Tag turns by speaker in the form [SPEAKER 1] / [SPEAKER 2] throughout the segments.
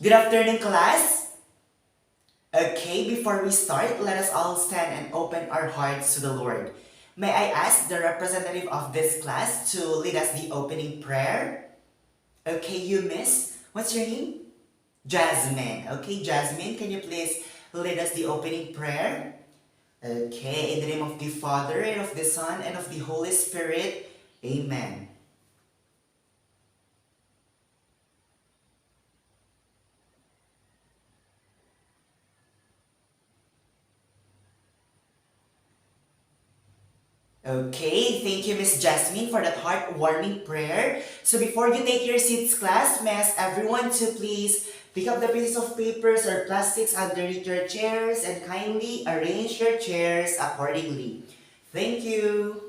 [SPEAKER 1] Good afternoon, class. Okay, before we start, let us all stand and open our hearts to the Lord. May I ask the representative of this class to lead us the opening prayer? Okay, you miss. What's your name? Jasmine. Okay, Jasmine, can you please lead us the opening prayer? Okay, in the name of the Father, and of the Son, and of the Holy Spirit. Amen. Okay, thank you, Miss Jasmine, for that heartwarming prayer. So before you take your seats, class, may I ask everyone to please pick up the pieces of papers or plastics underneath your chairs and kindly arrange your chairs accordingly. Thank you.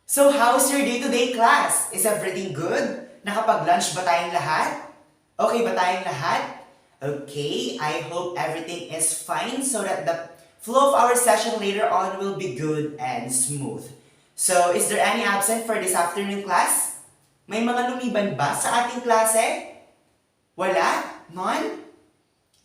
[SPEAKER 1] So how's your day today, class? Is everything good? Nakapag-lunch ba tayong lahat? Okay ba tayong lahat? Okay, I hope everything is fine so that the flow of our session later on will be good and smooth. So, is there any absent for this afternoon class? May mga lumiban ba sa ating klase? Wala? None?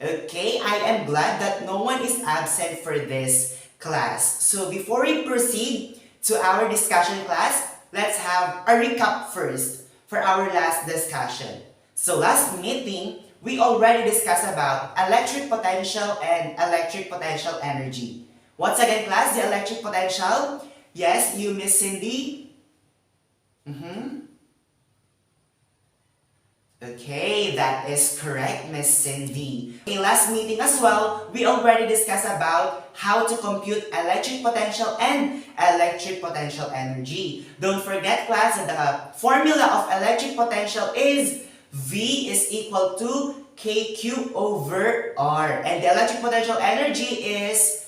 [SPEAKER 1] Okay, I am glad that no one is absent for this class. So before we proceed to our discussion class, let's have a recap first for our last discussion. So last meeting, we already discussed about electric potential and electric potential energy. Once again, class, the electric potential. Yes, you, Miss Cindy. Okay, that is correct, Miss Cindy. In last meeting as well, we already discussed about how to compute electric potential and electric potential energy. Don't forget, class, that the formula of electric potential is V is equal to KQ over R. And the electric potential energy is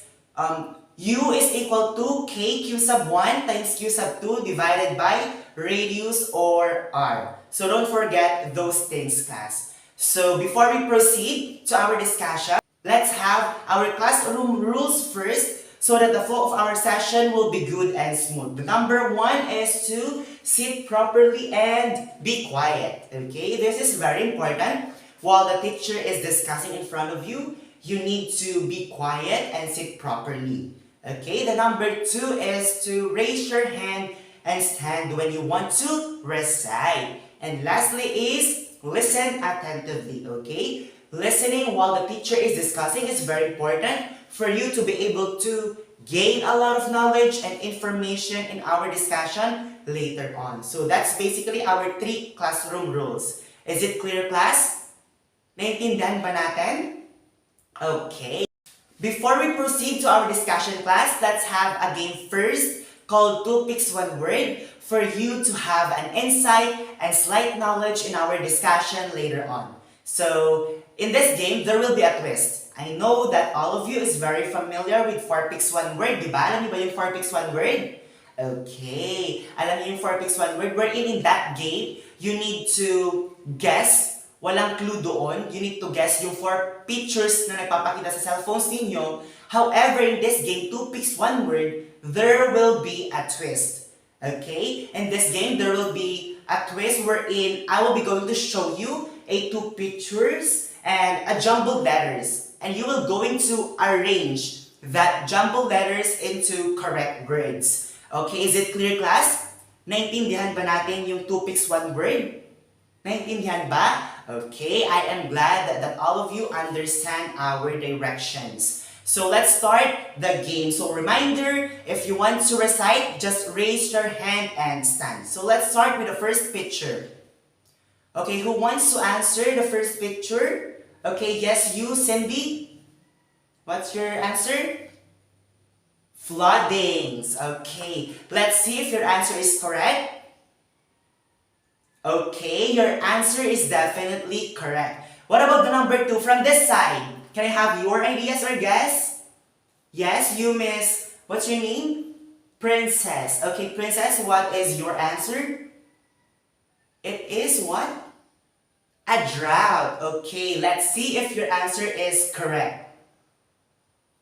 [SPEAKER 1] U is equal to KQ sub 1 times Q sub 2 divided by radius or R. So don't forget those things, class. So before we proceed to our discussion, let's have our classroom rules first so that the flow of our session will be good and smooth. The number one is to sit properly and be quiet. Okay, this is very important. While the teacher is discussing in front of you, you need to be quiet and sit properly. Okay, the number two is to raise your hand and stand when you want to recite. And lastly is listen attentively, okay? Listening while the teacher is discussing is very important for you to be able to gain a lot of knowledge and information in our discussion later on. So that's basically our 3 classroom rules. Is it clear, class? Naintindihan ba natin? Okay. Before we proceed to our discussion, class, let's have a game first called 2 Picks 1 Word for you to have an insight and slight knowledge in our discussion later on. So, in this game, there will be a twist. I know that all of you is very familiar with 4 Picks 1 Word. Di ba? Alam niyo ba yung 4 Picks 1 Word? Okay. Alam niyo yung 4 Picks 1 Word? Wherein in that game, you need to guess. Walang clue doon. You need to guess yung 4 pictures na nagpapakita sa cellphones ninyo. However, in this game, 2 Picks 1 Word, there will be a twist. Okay? In this game, there will be a twist wherein I will be going to show you a 2 pictures and a jumbled letters. And you will going to arrange that jumbled letters into correct words. Okay, is it clear, class? Naintindihan ba natin yung 2 Picks 1 Word? Naintindihan ba? Okay, I am glad that all of you understand our directions. So let's start the game. So reminder, if you want to recite, just raise your hand and stand. So let's start with the first picture. Okay, who wants to answer the first picture? Okay, yes, you, Cindy. What's your answer? Floodings. Okay, let's see if your answer is correct. Okay, your answer is definitely correct. What about the number 2 from this side? Can I have your ideas or guess? Yes, you, miss. What's your name? Princess. Okay, Princess, what is your answer? It is what? A drought. Okay, let's see if your answer is correct.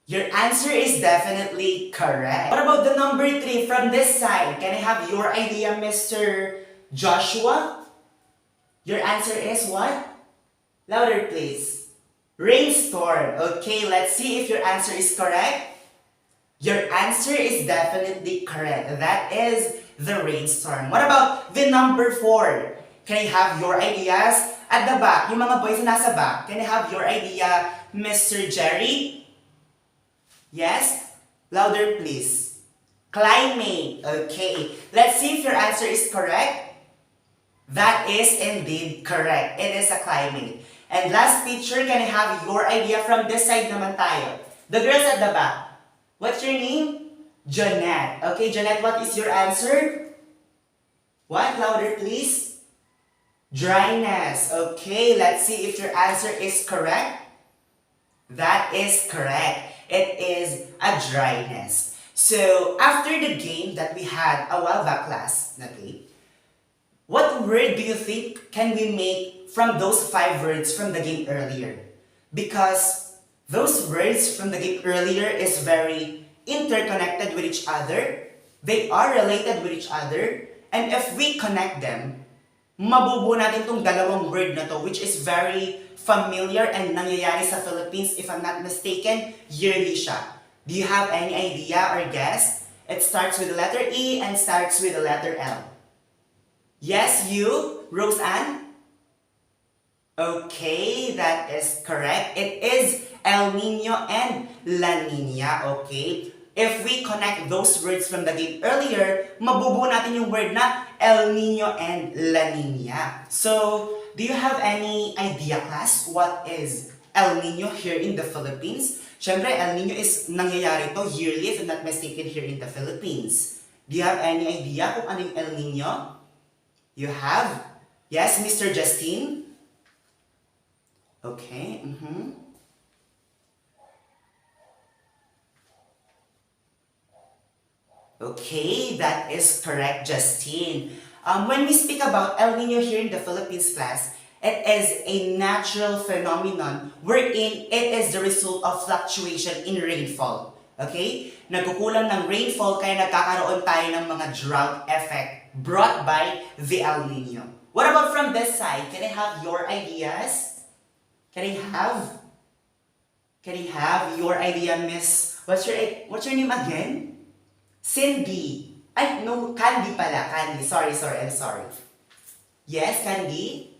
[SPEAKER 1] Your answer is definitely correct. What about the number 3 from this side? Can I have your idea, Mr. Joshua? Your answer is what? Louder, please. Rainstorm. Okay, let's see if your answer is correct. Your answer is definitely correct. That is the rainstorm. What about the number 4? Can I have your ideas? At the back, yung mga boys na nasa back, can I have your idea, Mr. Jerry? Yes? Louder, please. Climate. Okay. Let's see if your answer is correct. That is indeed correct. It is a climate. And last picture, can I have your idea from this side naman tayo? The girls at the back. What's your name? Jeanette. Okay, Jeanette, what is your answer? What? Louder, please. Dryness. Okay, let's see if your answer is correct. That is correct. It is a dryness. So, after the game that we had a while back class, okay, what word do you think can we make from those 5 words from the game earlier? Because those words from the game earlier is very interconnected with each other. They are related with each other. And if we connect them, mabubuo natin itong dalawang word na to, which is very familiar and nangyayari sa Philippines, if I'm not mistaken, yearly siya. Do you have any idea or guess? It starts with the letter E and starts with the letter L. Yes, you, Roseanne? Okay, that is correct. It is El Niño and La Niña, okay? If we connect those words from the game earlier, mabubuo natin yung word na El Niño and La Niña. So, do you have any idea, class, what is El Niño here in the Philippines? Siyempre, El Niño is nangyayari to yearly, if I'm not mistaken, here in the Philippines. Do you have any idea kung ano yung El Niño? You have? Yes, Mr. Justine? Okay, Okay, that is correct, Justine. When we speak about El Niño here in the Philippines, class, it is a natural phenomenon wherein it is the result of fluctuation in rainfall. Okay? Nagkukulang ng rainfall kaya nagkakaroon tayo ng mga drought effect brought by the El Niño. What about from this side? Can I have your ideas? Can I have your idea, Miss? What's your name again? Cindy. Ay, no, Candy pala. Candy. Sorry, I'm sorry. Yes, Candy?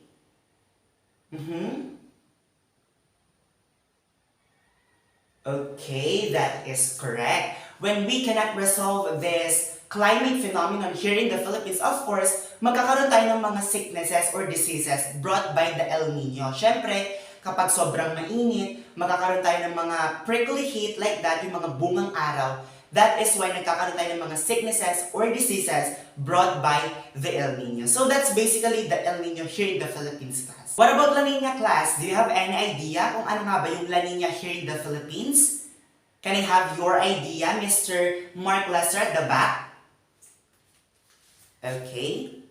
[SPEAKER 1] Okay, that is correct. When we cannot resolve this climate phenomenon here in the Philippines, of course, magkakaroon tayo ng mga sicknesses or diseases brought by the El Niño. Siyempre, kapag sobrang mainit, magkakaroon tayo ng mga prickly heat like that, yung mga bungang araw. That is why nagkakaroon tayo ng mga sicknesses or diseases brought by the El Niño. So that's basically the El Niño here in the Philippines, class. What about La Niña, class? Do you have any idea kung ano nga ba yung La Niña here in the Philippines? Can I have your idea, Mr. Mark Lester at the back? Okay.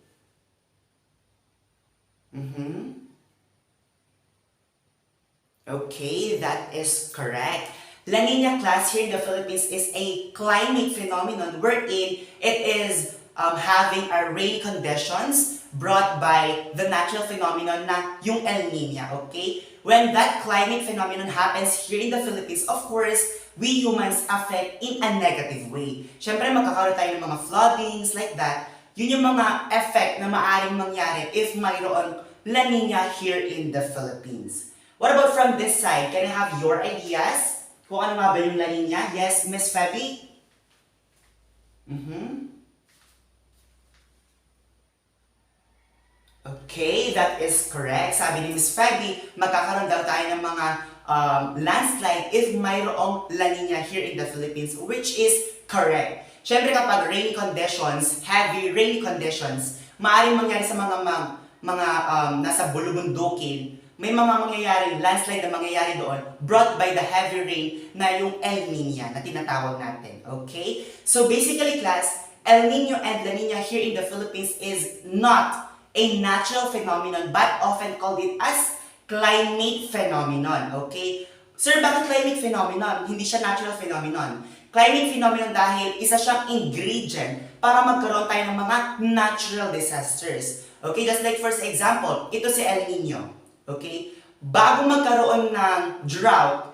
[SPEAKER 1] Okay, that is correct. La Niña, class, here in the Philippines is a climate phenomenon wherein it is having a rainy conditions brought by the natural phenomenon na yung El Niña, okay? When that climate phenomenon happens here in the Philippines, of course, we humans affect in a negative way. Siyempre, magkakaroon tayo ng mga floodings like that. Yun yung mga effect na maaaring mangyari if mayroon La Niña here in the Philippines. What about from this side? Can I have your ideas? Kung ano nga ba yung La Niña? Yes, Miss Feby? Okay, that is correct. Sabi ni Miss Feby, magkakaroon daw tayo ng mga landslide if mayroong La Niña here in the Philippines, which is correct. Siyempre kapag rainy conditions, heavy rainy conditions, maaaring mangyari sa mga nasa bulubundukin, may mga mangyayaring landslide na mangyayari doon brought by the heavy rain na yung El Niña na tinatawag natin. Okay? So basically, class, El Niño and La Niña here in the Philippines is not a natural phenomenon but often called it as climate phenomenon. Okay? Sir, bakit climate phenomenon? Hindi siya natural phenomenon. Climate phenomenon dahil isa siyang ingredient para magkaroon tayo ng mga natural disasters. Okay? Just like first example, ito si El Niño. Okay? bago magkaroon ng drought,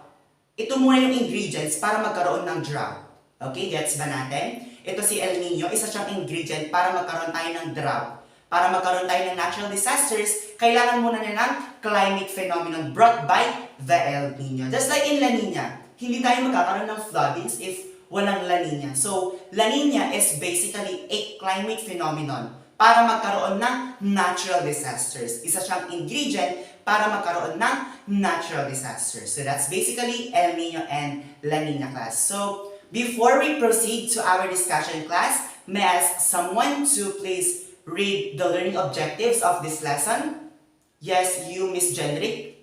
[SPEAKER 1] ito muna yung ingredients para magkaroon ng drought. Okay, gets ba natin? Ito si El Nino, isa siyang ingredient para magkaroon tayo ng drought. Para magkaroon tayo ng natural disasters, kailangan muna na ng climate phenomenon brought by the El Nino. Just like in La Niña, hindi tayo magkakaroon ng floodings if walang La Niña. So, La Niña is basically a climate phenomenon para magkaroon ng natural disasters. Isa siyang ingredient para magkaroon ng natural disasters. So, that's basically El Nino and La Niña, class. So, before we proceed to our discussion, class, may I ask someone to please read the learning objectives of this lesson? Yes, you, Miss Jenrick.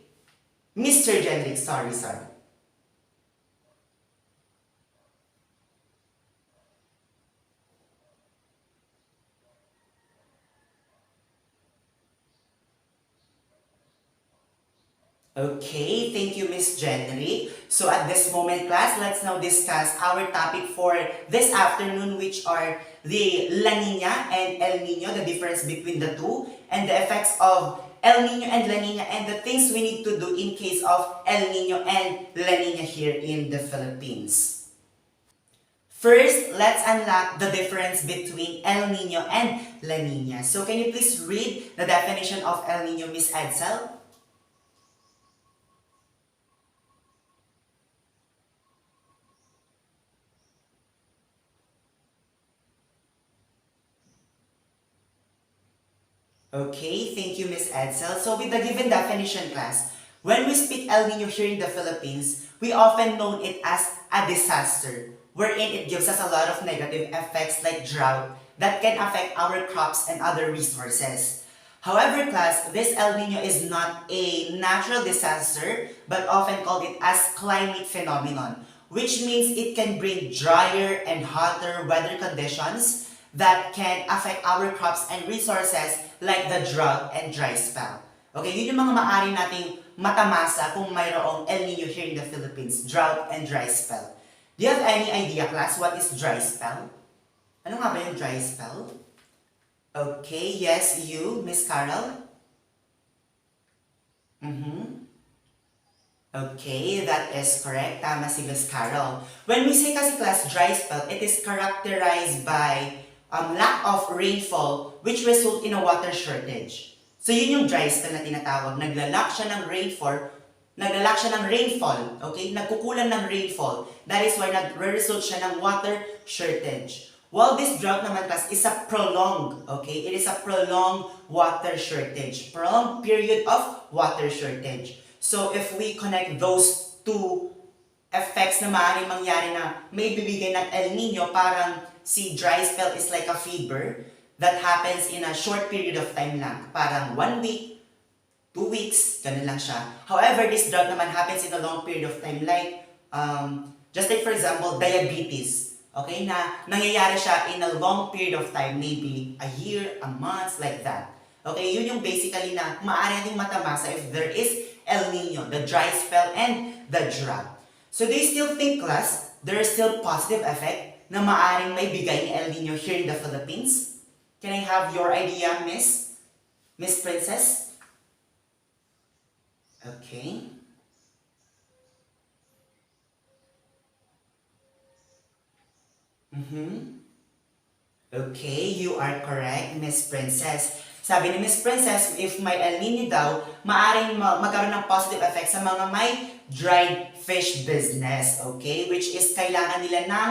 [SPEAKER 1] Mr. Jenrick, sorry. Okay, thank you, Miss Jenry. So at this moment, class, let's now discuss our topic for this afternoon, which are the La Niña and El Nino, the difference between the two, and the effects of El Nino and La Niña, and the things we need to do in case of El Nino and La Niña here in the Philippines. First, let's unlock the difference between El Nino and La Niña. So can you please read the definition of El Nino, Miss Edsel? Okay, thank you, Miss Edsel. So with the given definition, class, when we speak El Nino here in the Philippines, we often know it as a disaster, wherein it gives us a lot of negative effects like drought that can affect our crops and other resources. However, class, this El Nino is not a natural disaster, but often called it as climate phenomenon, which means it can bring drier and hotter weather conditions that can affect our crops and resources like the drought and dry spell. Okay, yun yung mga maaari nating matamasa kung mayroong El Nino here in the Philippines, drought and dry spell. Do you have any idea, class, what is dry spell? Ano nga ba yung dry spell? Okay, yes, you, Miss Carol? Okay, that is correct. Tama si Miss Carol. When we say kasi, class, dry spell, it is characterized by lack of rainfall which result in a water shortage. So yun yung dry spell na tinatawag. Naglalak siya ng rainfall, okay? Nagkukulang ng rainfall. That is why nagre-result siya ng water shortage. While this drought naman, class, is a prolonged, okay? It is a prolonged water shortage. Prolonged period of water shortage. So if we connect those two effects na maaaring mangyari na may bibigay ng El Nino, parang si dry spell is like a fever that happens in a short period of time lang. Parang 1 week, 2 weeks, ganun lang siya. However, this drought naman happens in a long period of time like, just like for example, diabetes. Okay, na nangyayari siya in a long period of time, maybe a year, a month, like that. Okay, yun yung basically na maaari nating matamasa if there is El Nino, the dry spell and the drought. So they still think, class, there is still positive effect na maaring may bigay ni El Nino here in the Philippines? Can I have your idea, Miss Princess? Okay. Okay, you are correct, Miss Princess. Sabi ni Miss Princess, if may El Nino daw, maaring magkaroon ng positive effect sa mga may dried fish business, okay? Which is kailangan nila ng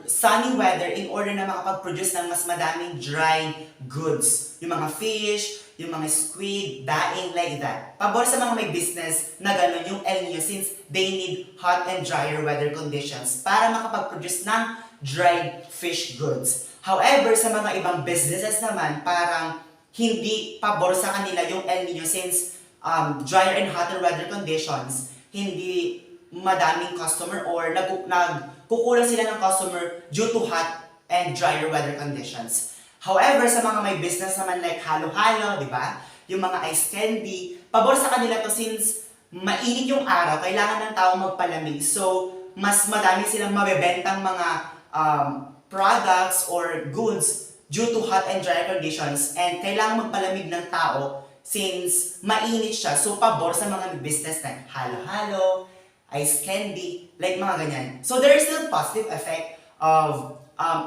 [SPEAKER 1] sunny weather in order na makapag-produce ng mas madaming dried goods. Yung mga fish, yung mga squid, daing, like that. Pabor sa mga may business na gano'n yung El Nino since they need hot and drier weather conditions para makapag-produce ng dried fish goods. However, sa mga ibang businesses naman, parang hindi pabor sa kanila yung El Nino since drier and hotter weather conditions, hindi madaming customer or nagkukulang sila ng customer due to hot and drier weather conditions. However, sa mga may business naman like halo-halo, di ba? Yung mga ice candy, pabor sa kanila to since mainit yung araw, kailangan ng tao magpalamig. So, mas madami silang mabebentang mga products or goods due to hot and dry conditions and kailangan magpalamig ng tao since mainit siya, so pabor sa mga business na halo-halo, ice candy, like mga ganyan. So there is still positive effect of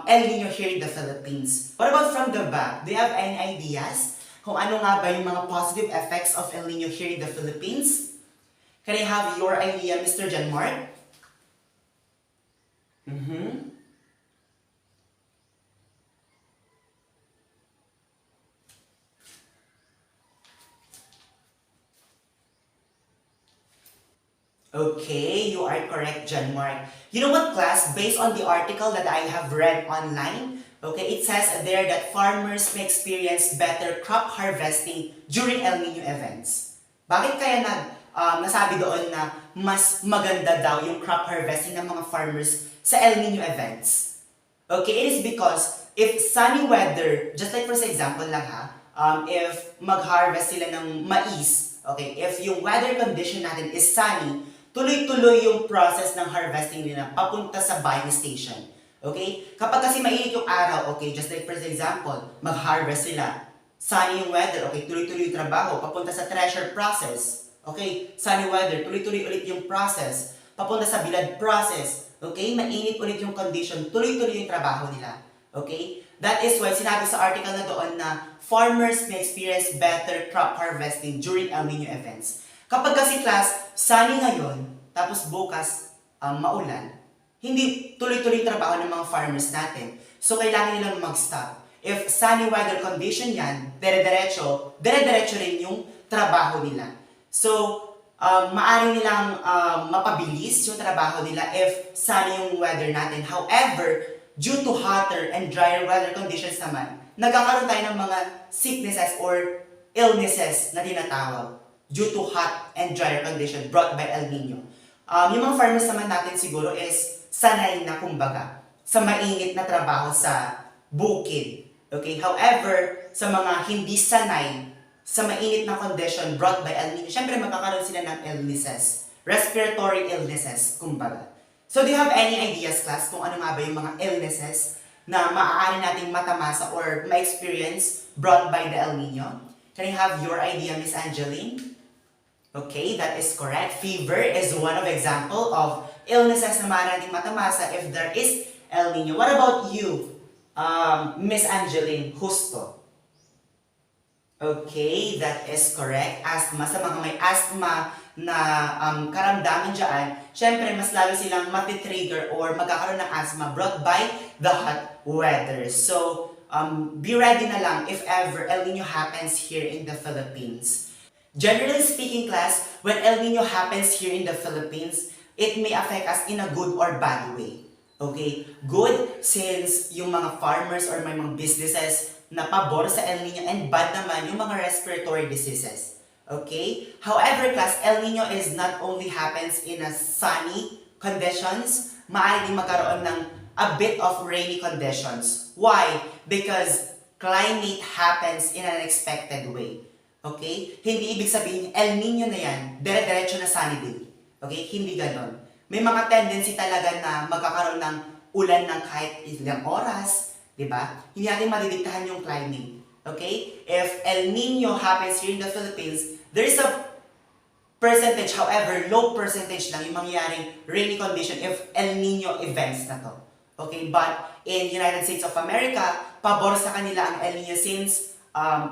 [SPEAKER 1] El Nino here in the Philippines. What about from the back? Do you have any ideas kung ano nga ba yung mga positive effects of El Nino here in the Philippines? Can I have your idea, Mr. John Mark? Mm-hmm. Okay, you are correct, John Mark. You know what, class? Based on the article that I have read online, okay, it says there that farmers may experience better crop harvesting during El Nino events. Bakit kaya nasabi doon na mas maganda daw yung crop harvesting ng mga farmers sa El Nino events? Okay, it is because if sunny weather, just like for example lang ha, if mag-harvest sila ng mais, okay, if yung weather condition natin is sunny, tuloy-tuloy yung process ng harvesting nila papunta sa buying station. Okay? Kapag kasi mainit yung araw, okay, just like for example, mag-harvest sila. Sunny yung weather, okay, tuloy-tuloy yung trabaho, papunta sa thresher process. Okay? Sunny weather, tuloy-tuloy ulit yung process, papunta sa bilad process. Okay? Mainit ulit yung condition, tuloy-tuloy yung trabaho nila. Okay? That is why sinabi sa article na doon na farmers may experience better crop harvesting during El Nino events. Kapag kasi class, sunny ngayon, tapos bukas maulan, hindi tuloy-tuloy trabaho ng mga farmers natin. So kailangan nilang mag-stop. If sunny weather condition yan, dire-diretso rin yung trabaho nila. So, maaari nilang mapabilis yung trabaho nila if sunny yung weather natin. However, due to hotter and drier weather conditions naman, nagkakaroon tayo ng mga sicknesses or illnesses na tinatawag due to hot and drier condition brought by El Nino. Yung mga farmers naman natin siguro is sanay na kumbaga sa mainit na trabaho sa bukid. Okay? However, sa mga hindi sanay sa mainit na condition brought by El Nino, syempre magkakaroon sila ng illnesses, respiratory illnesses, kumbaga. So do you have any ideas, class, kung ano nga ba yung mga illnesses na maaari nating matamasa or ma-experience brought by the El Nino? Can I have your idea, Miss Angeline? Okay, that is correct. Fever is one of example of illnesses na maaari nating matamasa if there is El Nino. What about you, Miss Angeline? Husto. Okay, that is correct. Asthma. Sa mga may asthma na karamdaman dyan, syempre mas lalo silang matitrigger or magkakaroon ng asthma brought by the hot weather. So, be ready na lang if ever El Nino happens here in the Philippines. Generally speaking, class, when El Nino happens here in the Philippines, it may affect us in a good or bad way. Okay? Good, since yung mga farmers or may mga businesses na pabor sa El Nino, and bad naman yung mga respiratory diseases. Okay? However, class, El Nino is not only happens in a sunny conditions, maaari din magkaroon ng a bit of rainy conditions. Why? Because climate happens in an unexpected way. Okay? Hindi ibig sabihin, El Nino na yan, dire-diretso na sunny day. Okay? Hindi ganon. May mga tendency talaga na magkakaroon ng ulan ng kahit ilang oras, di ba? Hindi natin madidiktahan yung climate. Okay? If El Nino happens here in the Philippines, there is a percentage, however, low percentage lang yung mangyaring rainy condition if El Nino events na to. Okay? But in United States of America, pabor sa kanila ang El Nino since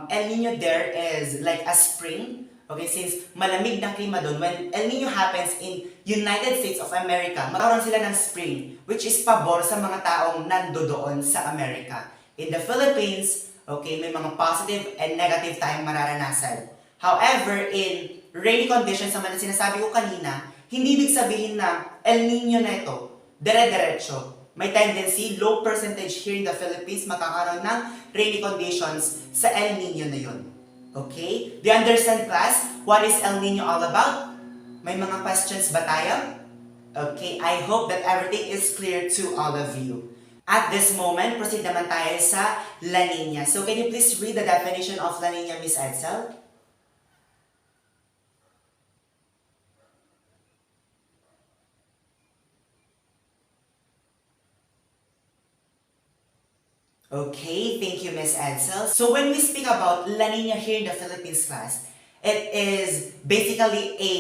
[SPEAKER 1] El Nino there is like a spring. Okay, since malamig na klima doon, when El Nino happens in United States of America, magkaroon sila ng spring, which is pabor sa mga taong nando doon sa America. In the Philippines, okay, may mga positive and negative tayong mararanasan. However, in rainy conditions naman na sinasabi ko kanina, hindi ibig sabihin na El Nino na ito, dire-diretso. May tendency, low percentage here in the Philippines, makakaroon ng rainy conditions sa El Nino na yun. Okay? Do you understand, class? What is El Nino all about? May mga questions ba tayo? Okay, I hope that everything is clear to all of you. At this moment, proceed naman tayo sa La Niña. So can you please read the definition of La Niña, Miss Edsel? Okay, thank you, Miss Edsel. So when we speak about La Nina here in the Philippines class, it is basically a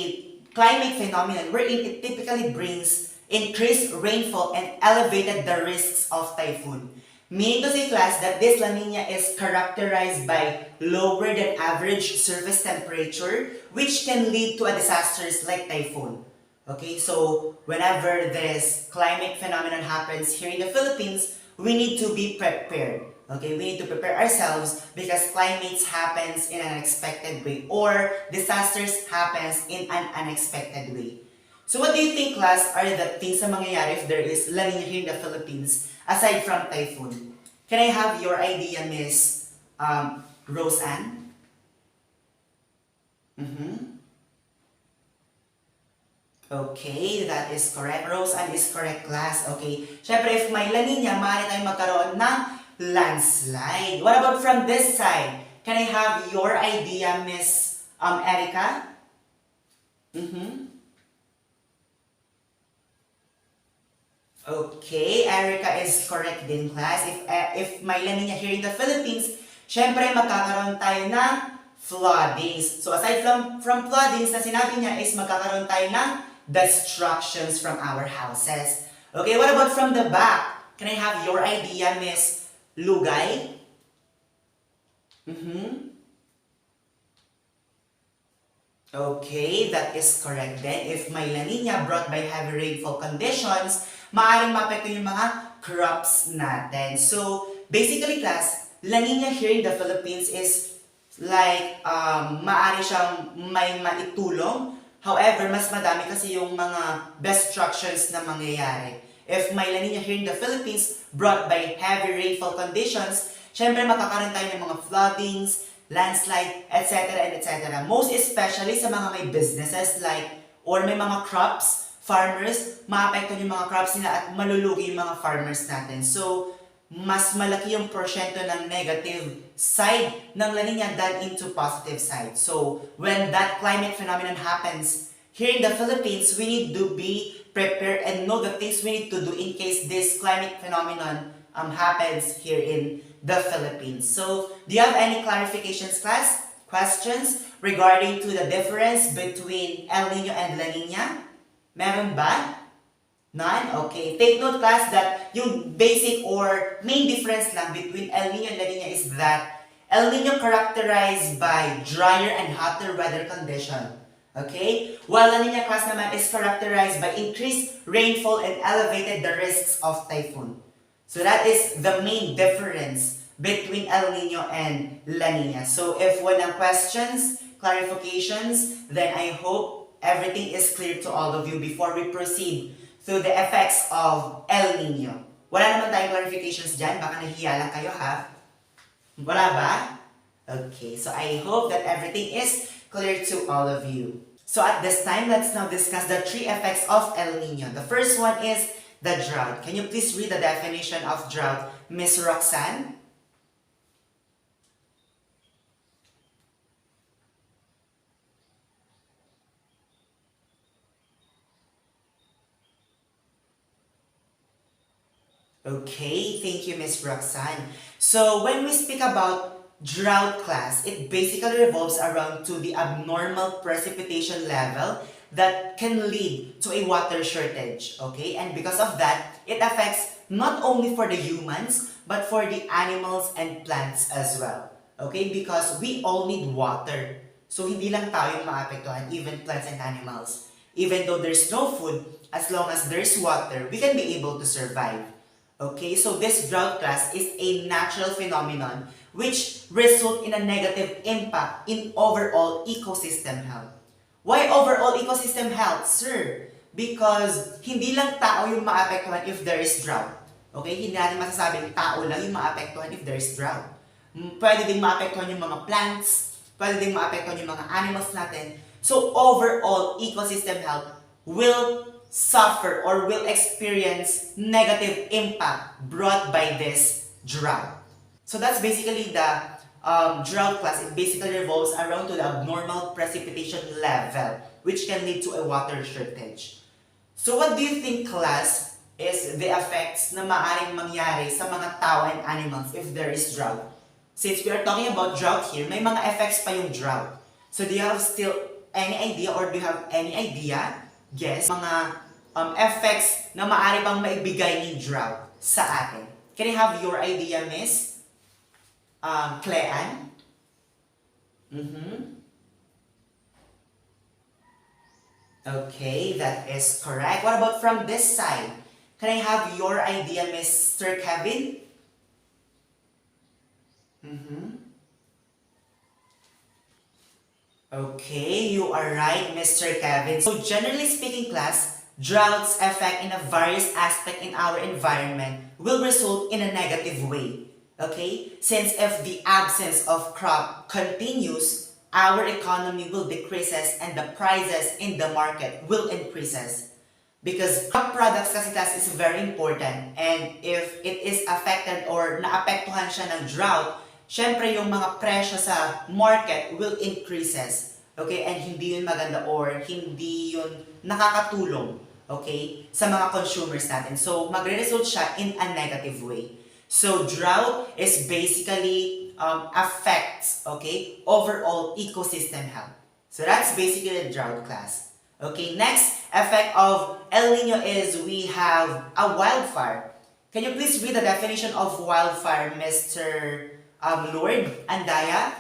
[SPEAKER 1] climate phenomenon wherein it typically brings increased rainfall and elevated the risks of typhoon. Meaning to say, class, that this La Nina is characterized by lower than average surface temperature, which can lead to a disasters like typhoon. Okay, so whenever this climate phenomenon happens here in the Philippines, we need to be prepared. Okay, we need to prepare ourselves because climates happens in an unexpected way or disasters happens in an unexpected way. So what do you think, class, are the things na mangyayari if there is La Nina here in the Philippines aside from typhoon? Can I have your idea, Miss Rose Ann? Okay, that is correct. Rose Ann is correct, class. Okay. Syempre, if may La Nina, maaari tayong magkaroon ng landslide. What about from this side? Can I have your idea, Miss Erica? Okay, Erica is correct din, class. If may La Nina here in the Philippines, syempre magkakaroon tayo ng floodings. So aside from floodings na sinabi niya is magkakaroon tayo ng destructions from our houses. Okay, what about from the back? Can I have your idea, Miss Lugay? Okay, that is correct then. If may La Nina brought by heavy rainfall conditions, maaaring maapektuhan yung mga crops natin. So, basically, class, La Nina here in the Philippines is like, maaari siyang may maitulong. However, mas madami kasi yung mga destructions na mangyayari. If may La Nina here in the Philippines brought by heavy rainfall conditions, syempre makakaroon tayo ng mga floodings, landslide, etc. and etc. Most especially sa mga may businesses like, or may mga crops, farmers, maapektuhan yung mga crops nila at malulugi yung mga farmers natin. So, mas malaki yung porsyento ng negative side ng La Nina than into positive side. So, when that climate phenomenon happens here in the Philippines, we need to be prepared and know the things we need to do in case this climate phenomenon happens here in the Philippines. So, do you have any clarifications, class? Questions regarding to the difference between El Nino and La Nina? Meron ba? None? Okay. Take note, class, that yung basic or main difference lang between El Nino and La Nina is that El Nino characterized by drier and hotter weather condition. Okay? While La Nina, class, naman is characterized by increased rainfall and elevated the risks of typhoon. So that is the main difference between El Nino and La Nina. So if walang questions, clarifications, then I hope everything is clear to all of you before we proceed to the effects of El Nino. Wala naman tayong clarifications dyan, baka nahihiya lang kayo, ha? Wala ba? Okay, so I hope that everything is clear to all of you. So at this time, let's now discuss the three effects of El Nino. The first one is the drought. Can you please read the definition of drought, Miss Roxanne? Okay, thank you, Miss Roxanne. So when we speak about drought, class, it basically revolves around to the abnormal precipitation level that can lead to a water shortage, okay? And because of that, it affects not only for the humans, but for the animals and plants as well, okay? Because we all need water. So hindi lang tayo yung maapektuhan, even plants and animals. Even though there's no food, as long as there's water, we can be able to survive. Okay, so this drought, class, is a natural phenomenon which result in a negative impact in overall ecosystem health. Why overall ecosystem health, sir? Because hindi lang tao yung maapektuhan if there is drought. Okay, hindi natin masasabing tao lang yung maapektuhan if there is drought. Pwede ding maapektuhan yung mga plants, pwede ding maapektuhan yung mga animals natin. So overall ecosystem health will suffer or will experience negative impact brought by this drought. So that's basically the drought, class. It basically revolves around to the abnormal precipitation level, which can lead to a water shortage. So what do you think, class, is the effects na maaring mangyari sa mga tao and animals if there is drought. Since we are talking about drought here, may mga effects pa yung drought. So do you have still any idea or do you have any idea? Yes, mga effects na maaari pang maibigay ni drought sa atin. Can I have your idea, Miss Clean? Okay, that is correct. What about from this side? Can I have your idea, Mr. Kevin? Okay, you are right, Mr. Kevin. So generally speaking, class, droughts effect in a various aspect in our environment will result in a negative way. Okay? Since if the absence of crop continues, our economy will decreases and the prices in the market will increases. Because crop products kasi class is very important, and if it is affected or naapektuhan siya ng drought, syempre yung mga presyo sa market will increases. Okay? And hindi yun maganda or hindi yun nakakatulong, okay, sa mga consumers natin. So magre-result siya in a negative way. So drought is basically affects, okay, overall ecosystem health. So that's basically the drought, class. Okay, next effect of El Nino is we have a wildfire. Can you please read the definition of wildfire, Mr. Lord Andaya?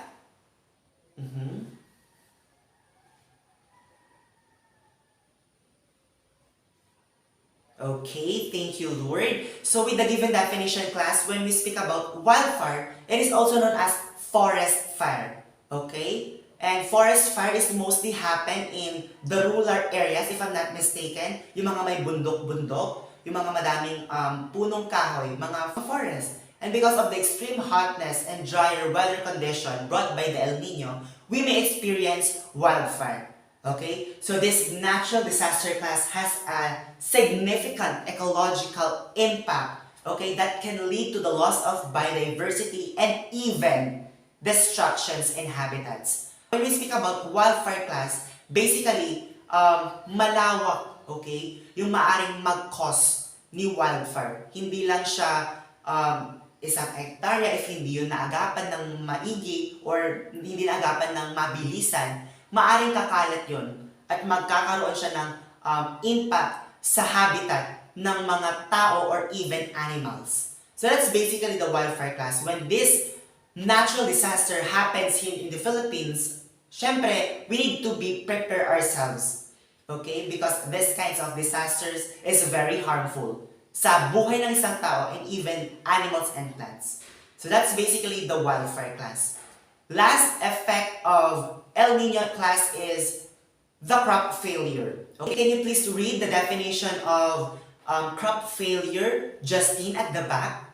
[SPEAKER 1] Okay, thank you, Lord. So with the given definition, class, when we speak about wildfire, it is also known as forest fire. Okay? And forest fire is mostly happen in the rural areas, if I'm not mistaken. Yung mga may bundok-bundok, yung mga madaming punong kahoy, mga forest. And because of the extreme hotness and drier weather condition brought by the El Nino, we may experience wildfire. Okay? So this natural disaster, class, has a significant ecological impact, okay, that can lead to the loss of biodiversity and even destructions in habitats. When we speak about wildfire, class, basically, malawak, okay, yung maaring mag-cause ni wildfire. Hindi lang siya isang hektarya if hindi yun naagapan ng maigi or hindi naagapan ng mabilisan, maaring kakalat yun at magkakaroon siya ng impact sa habitat ng mga tao or even animals. So that's basically the wildfire, class. When this natural disaster happens here in the Philippines, syempre, we need to be prepare ourselves. Okay? Because this kinds of disasters is very harmful sa buhay ng isang tao and even animals and plants. So that's basically the wildfire, class. Last effect of El Nino, class, is the crop failure. Okay, can you please read the definition of crop failure, Justine, at the back?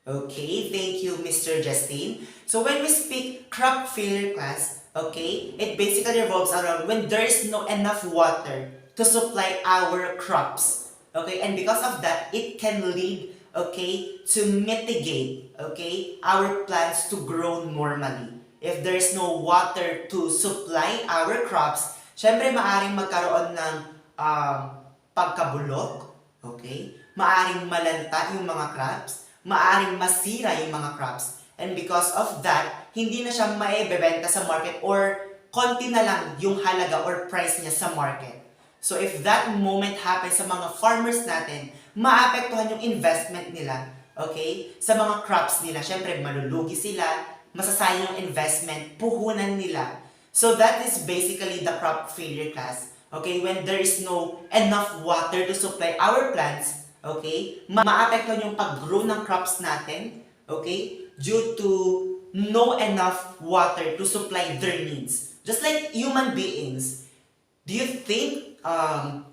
[SPEAKER 1] Okay, thank you, Mr. Justine. So when we speak crop failure, class, okay, it basically revolves around when there is no enough water to supply our crops. Okay, and because of that, it can lead, okay, to mitigate, okay, our plants to grow normally. If there's no water to supply our crops, syempre maaring magkaroon ng pagkabulok, okay, maaring malanta yung mga crops, maaring masira yung mga crops, and because of that, hindi na siya maibebenta sa market or konti na lang yung halaga or price niya sa market. So if that moment happens sa mga farmers natin, maapektuhan yung investment nila, okay, sa mga crops nila. Syempre, malulugi sila, masasayang yung investment, puhunan nila. So that is basically the crop failure, class. Okay, when there is no enough water to supply our plants, okay, maapektuhan yung pag-grow ng crops natin, okay, due to no enough water to supply their needs. Just like human beings, do you think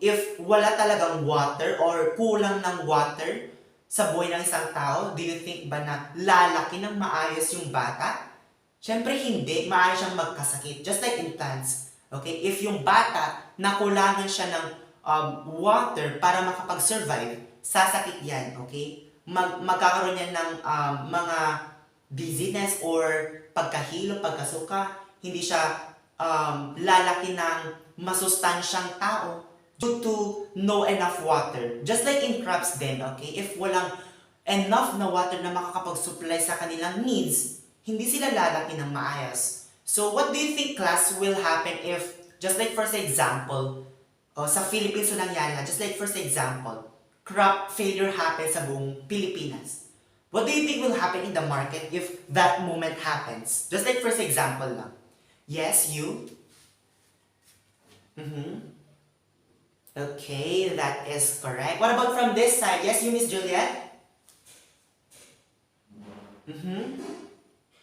[SPEAKER 1] if wala talagang water or kulang ng water sa buhay ng isang tao, do you think ba na lalaki ng maayos yung bata? Syempre hindi, maaari siyang magkasakit. Just like in plants. Okay? If yung bata nakulangan siya ng water para makapag-survive, sasakit yan. Okay? Magkakaroon yan ng mga busyness or pagkahilo, pagkasuka, hindi siya lalaki ng masustansyang tao due to no enough water. Just like in crops din, okay? If walang enough na water na makakapag-supply sa kanilang needs, hindi sila lalaki ng maayos. So what do you think, class, will happen if, just like first example, sa Philippines so nangyari na, just like first example, crop failure happens sa buong Pilipinas. What do you think will happen in the market if that moment happens? Just like first example lang. Yes, you? Okay, that is correct. What about from this side? Yes, you, Miss Juliet?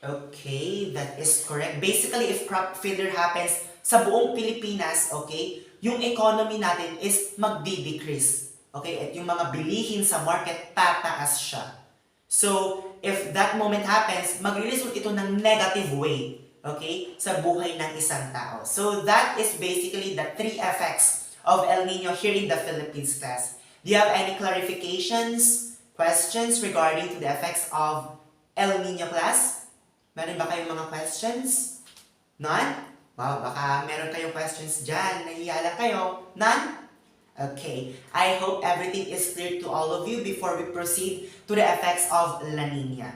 [SPEAKER 1] Okay, that is correct. Basically, if crop failure happens sa buong Pilipinas, okay, yung economy natin is magdi-decrease. Okay, at yung mga bilihin sa market, tataas siya. So, if that moment happens, magre-result ito ng negative way, okay, sa buhay ng isang tao. So, that is basically the 3 effects of El Nino here in the Philippines, class. Do you have any clarifications, questions regarding to the effects of El Nino, class? Meron ba kayong mga questions? None? Wow, baka meron kayong questions dyan. Nahiya lang kayo. None? Okay, I hope everything is clear to all of you before we proceed to the effects of La Niña.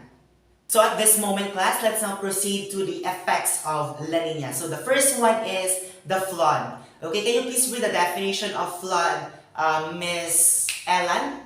[SPEAKER 1] So at this moment, class, let's now proceed to the effects of La Niña. So the first one is the flood. Okay, can you please read the definition of flood, Miss Ellen?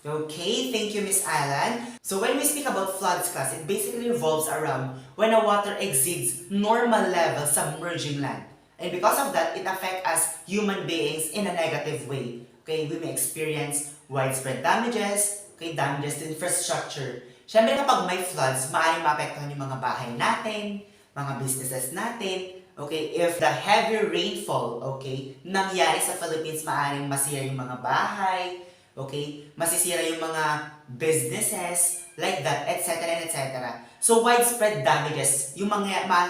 [SPEAKER 1] Okay, thank you, Miss Alan. So when we speak about floods, class, it basically revolves around when a water exceeds normal level submerging land. And because of that, it affects us human beings in a negative way. Okay, we may experience widespread damages, okay, damages to infrastructure. Siyempre kapag may floods, maaaring maapektuhan yung mga bahay natin, mga businesses natin. Okay, if the heavy rainfall, okay, nangyari sa Philippines, maaaring masira yung mga bahay, okay, masisira yung mga businesses, like that, etc. etc. So widespread damages yung mangyayari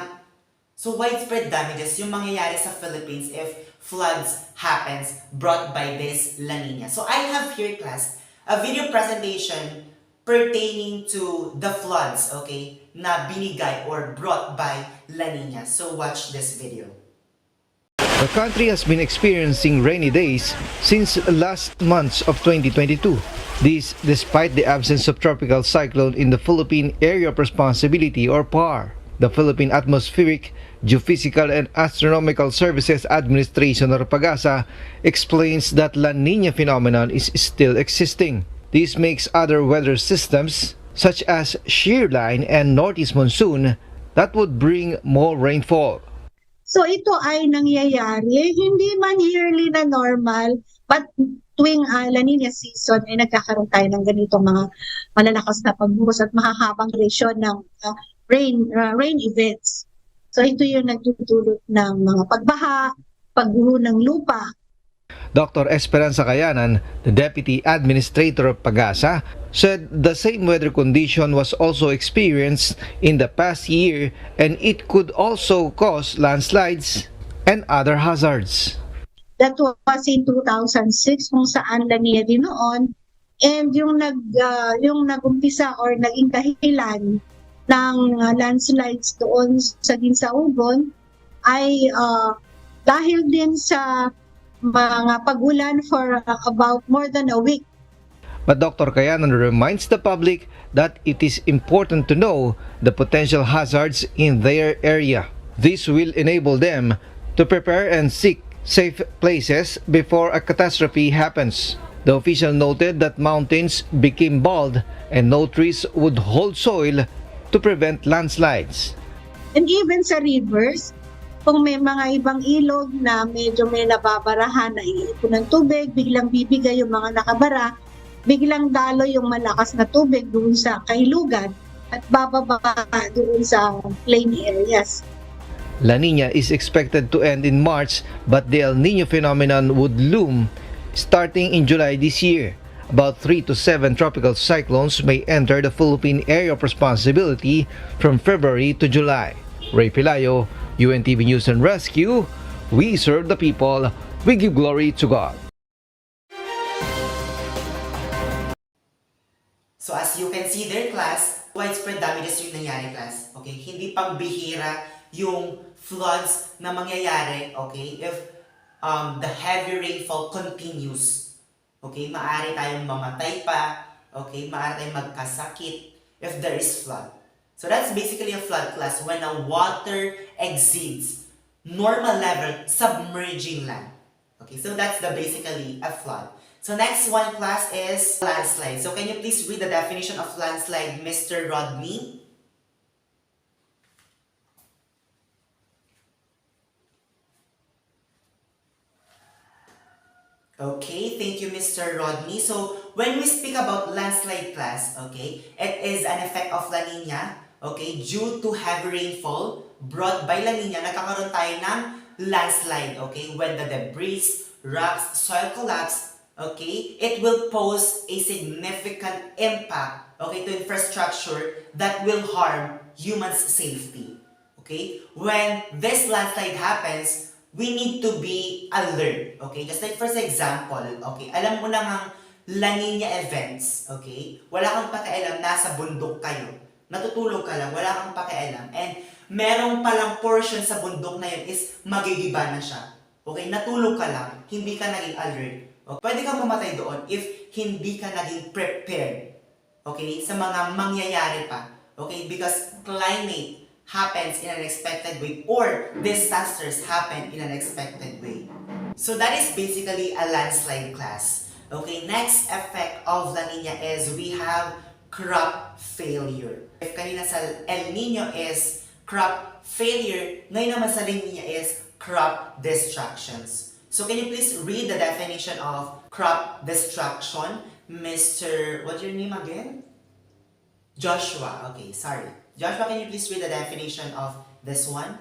[SPEAKER 1] sa Philippines if floods happens brought by this La Niña. So I have here, class, a video presentation pertaining to the floods, okay, na binigay or brought by La Niña. So watch this video.
[SPEAKER 2] The country has been experiencing rainy days since last months of 2022. This despite the absence of tropical cyclone in the Philippine Area of Responsibility or PAR. The Philippine Atmospheric, Geophysical and Astronomical Services Administration or PAGASA explains that La Niña phenomenon is still existing. This makes other weather systems such as shear line and northeast monsoon that would bring more rainfall.
[SPEAKER 3] So ito ay nangyayari, hindi man yearly na normal, but tuwing La Niña season ay nagkakaroon tayo ng ganitong mga malalakas na pagbuhos at mahahabang duration ng rain events. So ito yung nagtutulot ng mga pagbaha, pagguho ng lupa.
[SPEAKER 2] Dr. Esperanza Kayanan, the Deputy Administrator of PAGASA, said the same weather condition was also experienced in the past year and it could also cause landslides and other hazards.
[SPEAKER 3] That was in 2006 kung saan La Niña din noon, and yung nagumpisa or naging dahilan ng landslides doon sa Ginsaogon ay dahil din sa mga pagulan for about more than a week.
[SPEAKER 2] But Dr. Kayanan reminds the public that it is important to know the potential hazards in their area. This will enable them to prepare and seek safe places before a catastrophe happens. The official noted that mountains became bald and no trees would hold soil to prevent landslides.
[SPEAKER 3] And even sa rivers, kung may mga ibang ilog na medyo may nababarahan na iipon ng tubig, biglang bibigay yung mga nakabara, biglang dalo yung malakas na tubig doon sa kailugan at bababa doon sa plain areas.
[SPEAKER 2] La Niña is expected to end in March, but the El Niño phenomenon would loom starting in July this year. About 3 to 7 tropical cyclones may enter the Philippine Area of Responsibility from February to July. Ray Pelayo, UNTV News and Rescue, we serve the people, we give glory to God.
[SPEAKER 1] So as you can see there, class, widespread damages yung nangyari, class. Okay? Hindi pambihira yung floods na mangyayari, okay, if the heavy rainfall continues. Okay? Maaari tayong mamatay pa, okay? Maaari tayong magkasakit if there is flood. So that's basically a flood, class, when the water exceeds normal level, submerging land. Okay, so that's basically a flood. So next one, class, is landslide. So can you please read the definition of landslide, Mr. Rodney? Okay, thank you, Mr. Rodney. So when we speak about landslide, class, okay, it is an effect of La Niña, okay, due to heavy rainfall brought by La Niña, nagkakaroon tayo ng landslide, okay, when the debris, rocks, soil collapse, okay, it will pose a significant impact, okay, to infrastructure that will harm humans' safety. Okay? When this landslide happens, we need to be alert. Okay? Just like first example, okay, alam mo na ang La Nina events, okay? Wala kang pakialam, nasa bundok kayo. Natutulog ka lang, wala kang pakialam. And merong palang portion sa bundok na yun is magigiba na siya. Okay? Natulog ka lang, hindi ka naging alert. Okay? Pwede kang mamatay doon if hindi ka naging prepared. Okay? Sa mga mangyayari pa. Okay? Because climate happens in an unexpected way or disasters happen in an unexpected way. So that is basically a landslide, class. Okay? Next effect of La Nina is we have crop failure. If kanina sa El Niño is crop failure, ngayon naman sa La Nina is crop destructions. So can you please read the definition of crop destruction? Mr. What's your name again? Joshua. Okay, sorry. Joshua, can you please read the definition of this one?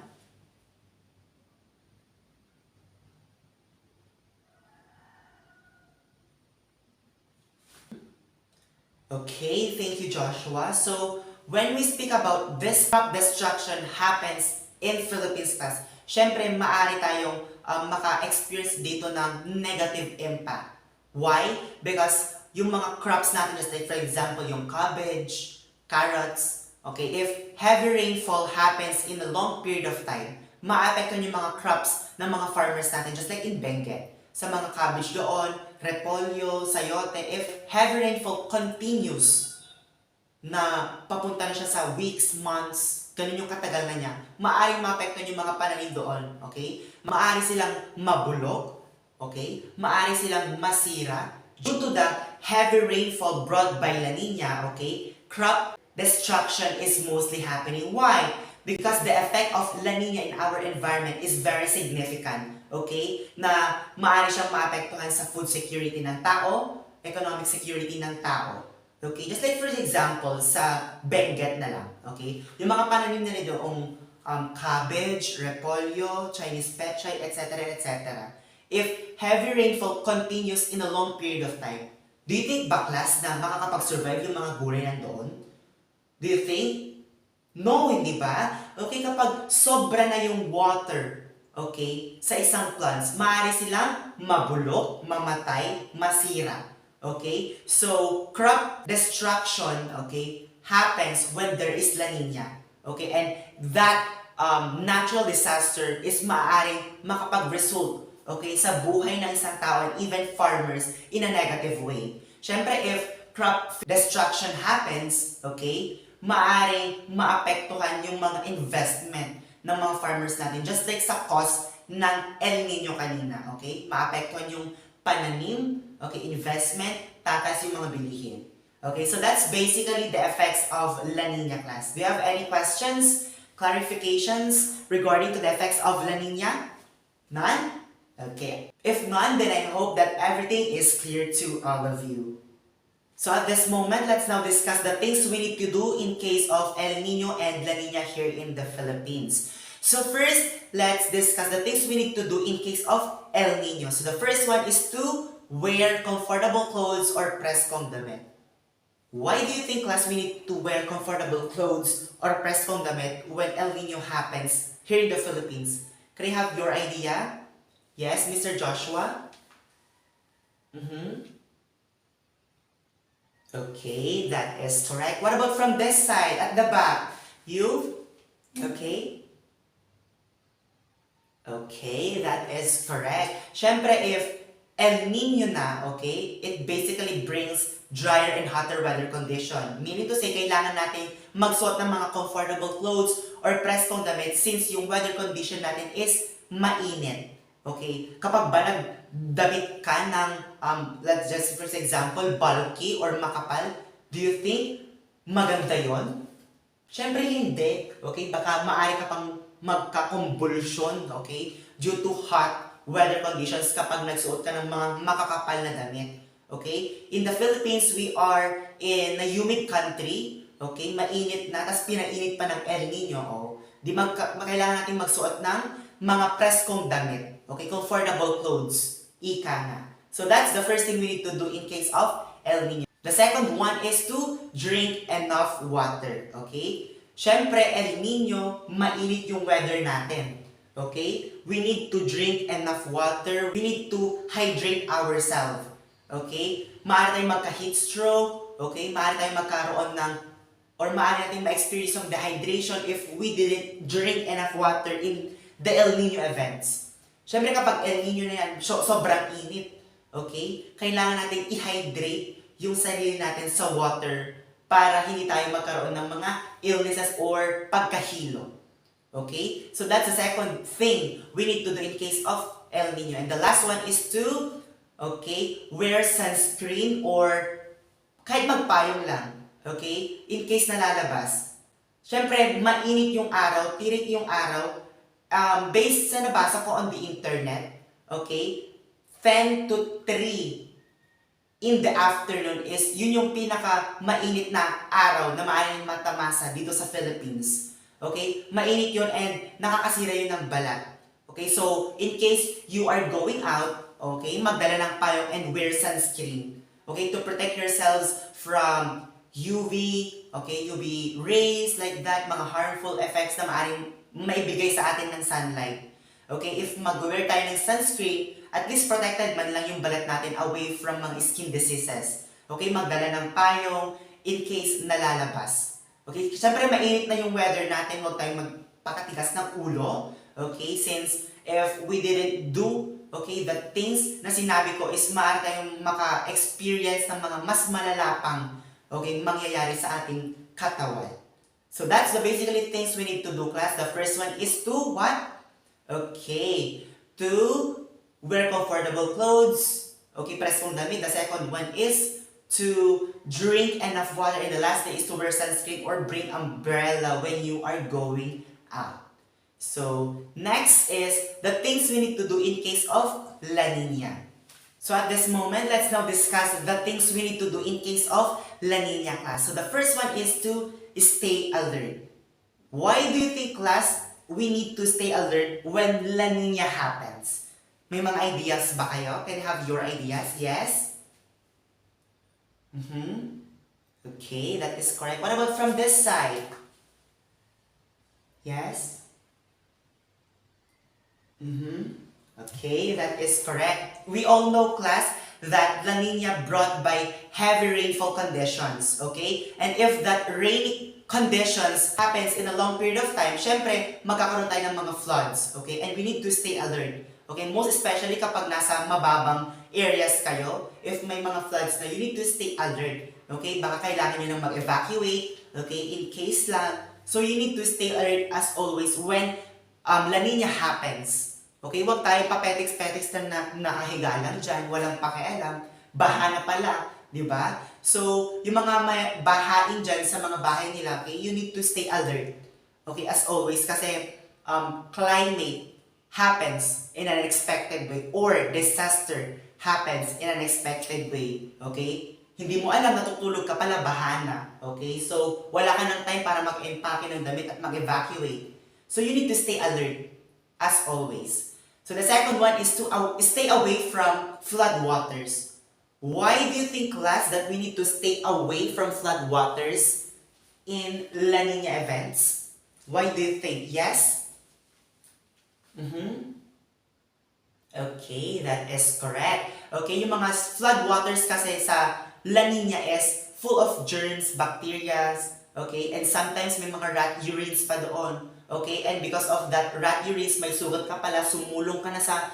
[SPEAKER 1] Okay, thank you, Joshua. So when we speak about this crop destruction happens in Philippines, class, syempre maaari tayong maka-experience dito ng negative impact. Why? Because yung mga crops natin, just like for example, yung cabbage, carrots, okay, if heavy rainfall happens in a long period of time, maapektuhan yung mga crops ng mga farmers natin, just like in Benguet. Sa mga cabbage doon, repolyo, sayote, if heavy rainfall continues na papunta na siya sa weeks, months, ganun yung katagal na niya, maaaring maapektuhan yung mga pananim doon, okay? Maaari silang mabulok, okay? Maaari silang masira due to the heavy rainfall brought by La Nina, okay? Crop destruction is mostly happening. Why? Because the effect of La Nina in our environment is very significant, okay? Na maaari siyang maapektuhan sa food security ng tao, economic security ng tao. Okay, just like for example, sa Benguet na lang, okay? Yung mga pananim na nito, cabbage, repolyo, Chinese pechay, etc., etc. If heavy rainfall continues in a long period of time, do you think baklas na makakapag-survive yung mga gulay nandoon? Do you think? No, hindi ba? Okay, kapag sobra na yung water, okay, sa isang plants, maaari silang mabulok, mamatay, masira. Okay? So, crop destruction, okay, happens when there is La Nina. Okay? And that natural disaster is maaaring makapag-result, okay, sa buhay ng isang tao and even farmers in a negative way. Siyempre, if crop destruction happens, okay, maaaring maapektuhan yung mga investment ng mga farmers natin. Just like sa cost ng El Niño kanina, okay? Maapektuhan yung pananim, okay, investment, tatas yung mga bilihin. Okay, so that's basically the effects of La Nina, class. Do you have any questions, clarifications regarding to the effects of La Nina? None? Okay. If none, then I hope that everything is clear to all of you. So at this moment, let's now discuss the things we need to do in case of El Nino and La Nina here in the Philippines. So first, let's discuss the things we need to do in case of El Nino. So the first one is to wear comfortable clothes or press condiment. Why do you think, class, we need to wear comfortable clothes or pressed-on damit when El Nino happens here in the Philippines? Can I have your idea? Yes, Mr. Joshua? Okay, that is correct. What about from this side, at the back? You? Okay. Okay, that is correct. Syempre, if El Nino na, okay, it basically brings drier and hotter weather condition. Meaning to say, kailangan natin magsuot ng mga comfortable clothes or pressed-on damit since yung weather condition natin is mainit. Okay? Kapag ba nagdamit ka ng, let's just for example, bulky or makapal, do you think maganda yon? Syempre hindi. Okay? Baka maaari ka pang magka-convulsion, okay? Due to hot weather conditions kapag nagsuot ka ng mga makakapal na damit. Okay? In the Philippines, we are in a humid country. Okay? Mainit na, tapos pinainit pa ng El Nino. Oh. Di kailangan natin magsuot ng mga preskong damit. Okay? Comfortable clothes. Ika na. So that's the first thing we need to do in case of El Nino. The second one is to drink enough water. Okay? Syempre, El Nino, mainit yung weather natin. Okay? We need to drink enough water. We need to hydrate ourselves. Okay? Maaari tayong magka-heat stroke. Okay? Maaari tayong magkaroon ng or maaari natin ma-experience yung dehydration if we didn't drink enough water in the El Nino events. Syempre kapag El Nino na yan, sobrang init. Okay? Kailangan natin i-hydrate yung sarili natin sa water para hindi tayo magkaroon ng mga illnesses or pagkahilo. Okay? So that's the second thing we need to do in case of El Nino. And the last one is to, okay, wear sunscreen or kahit magpayong lang. Okay? In case na lalabas. Siyempre, mainit yung araw, tirik yung araw. Based sa nabasa ko on the internet, okay, 10 to 3 in the afternoon is yun yung pinaka mainit na araw na maaaring matamasa dito sa Philippines. Okay? Mainit yun and nakakasira yun ng balat. Okay? So, in case you are going out, okay, magdala ng payong and wear sunscreen. Okay? To protect yourselves from UV, okay, UV rays like that, mga harmful effects na maaaring maibigay sa atin ng sunlight. Okay? If mag-wear tayo ng sunscreen, at least protected man lang yung balat natin away from mga skin diseases. Okay, magdala ng payong in case nalalabas. Okay, siyempre mainit na yung weather natin, huwag tayong magpakatigas ng ulo. Okay, since if we didn't do, okay, the things na sinabi ko is maaari tayong maka-experience ng mga mas malalapang, okay, mangyayari sa ating katawan. So that's the basically things we need to do, class. The first one is to what? Okay, to wear comfortable clothes. Okay, press kong damit. The second one is to drink enough water. And the last thing is to wear sunscreen or bring umbrella when you are going out. So, next is the things we need to do in case of La Niña. So, at this moment, let's now discuss the things we need to do in case of La Niña, class. So, the first one is to stay alert. Why do you think, class, we need to stay alert when La Niña happens? May mga ideas ba kayo? Can I have your ideas? Yes? Okay, that is correct. What about from this side? Yes? Okay, that is correct. We all know, class, that La Niña brought by heavy rainfall conditions. Okay? And if that rainy conditions happens in a long period of time, syempre, magkakaroon tayo ng mga floods. Okay? And we need to stay alert. Okay, most especially kapag nasa mababang areas kayo, if may mga floods na, you need to stay alert. Okay, baka kailangan nyo nang mag-evacuate, okay, in case lang. So, you need to stay alert as always when La Niña happens. Okay, huwag tayo papetiks-petiks na nakahiga lang dyan, walang pakialam, baha na pala, di ba? So, yung mga bahain dyan sa mga bahay nila, okay, you need to stay alert. Okay, as always, kasi climate happens in an unexpected way or disaster happens in an unexpected way. Okay? Hindi mo alam, natutulog ka pala, bahana. Okay? So, wala ka ng time para mag-empake ng damit at mag-evacuate. So, you need to stay alert as always. So, the second one is to stay away from flood waters. Why do you think, class, that we need to stay away from flood waters in La Nina events? Why do you think? Yes? Okay, that is correct. Okay, yung mga flood waters kasi sa La Nina is full of germs, bacteria, okay, and sometimes may mga rat urines pa doon. Okay, and because of that rat urines, may sugat ka pala, sumulong ka na sa,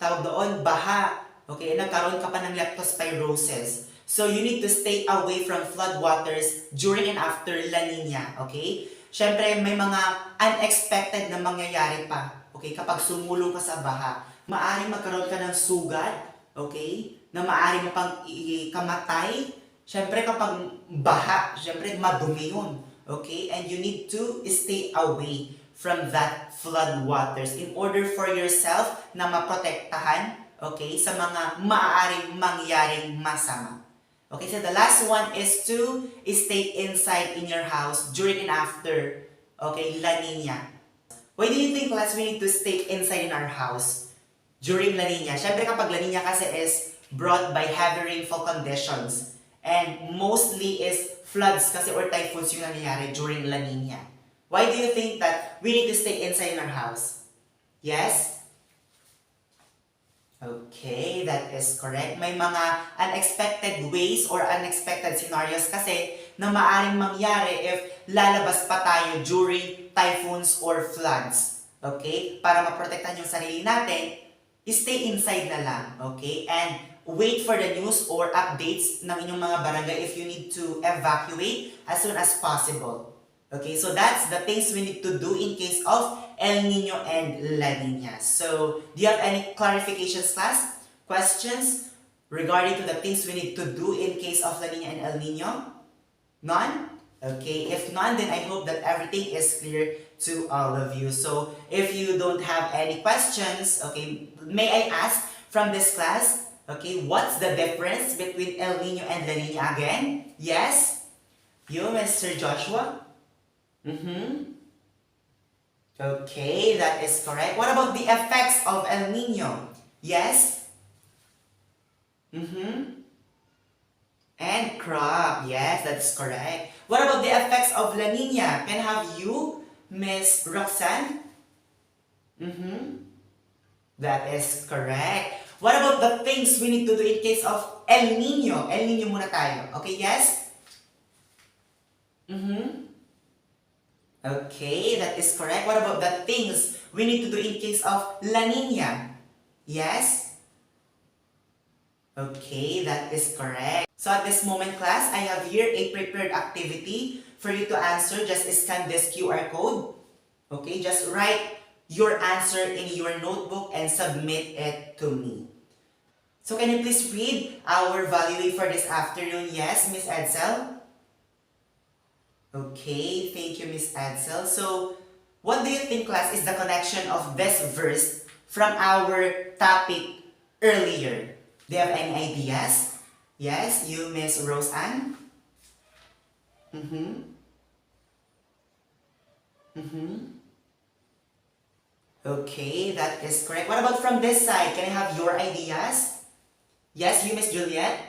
[SPEAKER 1] tawag doon, baha. Okay, and nagkaroon ka pa ng leptospirosis. So, you need to stay away from flood waters during and after La Nina. Okay? Siyempre, may mga unexpected na mangyayari pa. Okay, kapag sumulong ka sa baha, maaaring magkaroon ka ng sugat, okay, na maaaring mo pang ikamatay. Siyempre, kapag baha, siyempre, madumi yun, okay, and you need to stay away from that flood waters in order for yourself na maprotektahan, okay, sa mga maaaring mangyaring masama. Okay, so the last one is to stay inside in your house during and after, okay, La Nina. Why do you think, class, we need to stay inside in our house during La Nina? Siyempre kapag La Nina kasi is brought by heavy rainfall conditions and mostly is floods kasi or typhoons yung nangyayari during La Nina. Why do you think that we need to stay inside in our house? Yes? Okay, that is correct. May mga unexpected ways or unexpected scenarios kasi na maaaring mangyari if lalabas pa tayo during typhoons or floods. Okay? Para maprotektahan yung sarili natin, stay inside na lang. Okay? And wait for the news or updates ng inyong mga barangay if you need to evacuate as soon as possible. Okay? So that's the things we need to do in case of El Niño and La Nina. So, do you have any clarifications, class? Questions regarding to the things we need to do in case of La Nina and El Niño? None? Okay, if none, then I hope that everything is clear to all of you. So, if you don't have any questions, okay, may I ask from this class, okay, what's the difference between El Niño and La Nina again? Yes? You, Mr. Joshua? Okay, that is correct. What about the effects of El Niño? Yes? And crop. Yes, that's correct. What about the effects of La Nina? Can I have you, Miss Roxanne? That is correct. What about the things we need to do in case of El Niño? El Niño muna tayo. Okay, yes? Okay, that is correct. What about the things we need to do in case of La Nina? Yes? Okay, that is correct. So at this moment, class, I have here a prepared activity for you to answer. Just scan this QR code. Okay, just write your answer in your notebook and submit it to me. So can you please read our value for this afternoon? Yes, Miss Edsel? Okay, thank you, Miss Edsel. So, what do you think, class, is the connection of this verse from our topic earlier? Do you have any ideas? Yes, you, Miss Roseanne? Okay, that is correct. What about from this side? Can I have your ideas? Yes, you, Miss Juliet?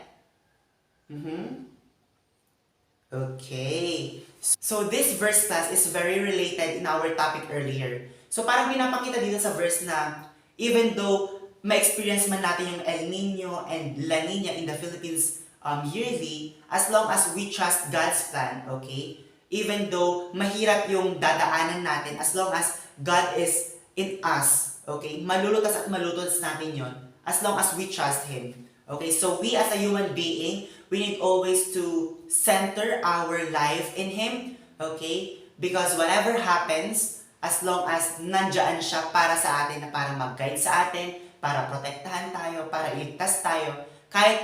[SPEAKER 1] Okay. So this verse, class, is very related in our topic earlier. So parang pinapakita dito sa verse na even though ma-experience man natin yung El Niño and La Nina in the Philippines yearly, as long as we trust God's plan, okay? Even though mahirap yung dadaanan natin, as long as God is in us, okay? Malulutas at malulutas natin yon as long as we trust Him. Okay, so we as a human being, we need always to center our life in Him, okay? Because whatever happens, as long as nandyan siya para sa atin, na para mag-guide sa atin, para protektahan tayo, para iligtas tayo, kahit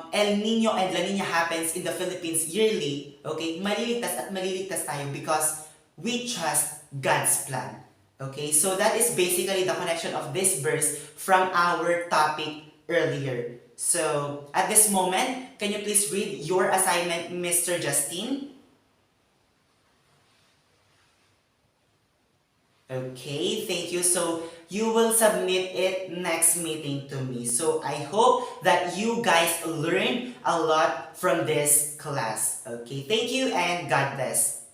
[SPEAKER 1] El Niño and La Nina happens in the Philippines yearly, okay, maliligtas tayo because we trust God's plan. Okay, so that is basically the connection of this verse from our topic earlier. So, at this moment, can you please read your assignment, Mr. Justine? Okay, thank you. So you will submit it next meeting to me. So I hope that you guys learn a lot from this class. Okay, thank you and God bless.